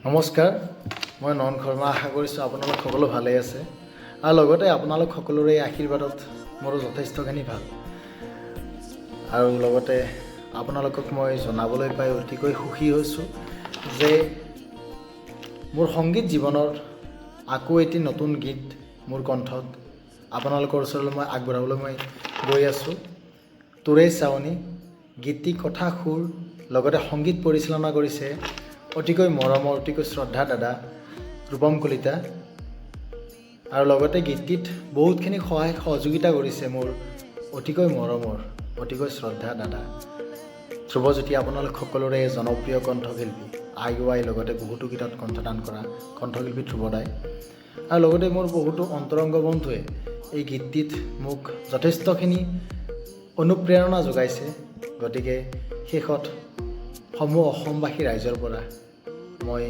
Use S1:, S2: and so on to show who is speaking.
S1: নমস্কাৰ, মই নয়ন শৰ্মা। আশা কৰিছোঁ আপোনালোক সকলো ভালেই আছে আৰু লগতে আপোনালোক সকলোৰে আশীৰ্বাদত মোৰো যথেষ্টখিনি ভাল। আৰু লগতে আপোনালোকক মই জনাবলৈ পাই অতিকৈ সুখী হৈছোঁ যে মোৰ সংগীত জীৱনৰ আকৌ এটি নতুন গীত মোৰ কণ্ঠত আপোনালোকৰ ওচৰলৈ মই আগবঢ়াবলৈ মই গৈ আছোঁ। তোৰে চাৱনি গীতটি কথা সুৰ লগতে সংগীত পৰিচালনা কৰিছে অতিকৈ মৰমৰ অতিকৈ শ্ৰদ্ধা দাদা ৰূপম কলিতা। আৰু লগতে গীতটিত বহুতখিনি সহায় সহযোগিতা কৰিছে মোৰ অতিকৈ মৰমৰ অতিকৈ শ্ৰদ্ধা দাদা ধ্ৰুৱজ্যোতি। আপোনালোক সকলোৰে জনপ্ৰিয় কণ্ঠশিল্পী আই লগতে বহুতো গীতত কণ্ঠদান কৰা কণ্ঠশিল্পী ধ্ৰুৱদাই। আৰু লগতে মোৰ বহুতো অন্তৰংগ বন্ধুৱে এই গীতটিত মোক যথেষ্টখিনি অনুপ্ৰেৰণা যোগাইছে। গতিকে শেষত সমূহ অসমবাসী ৰাইজৰ পৰা মই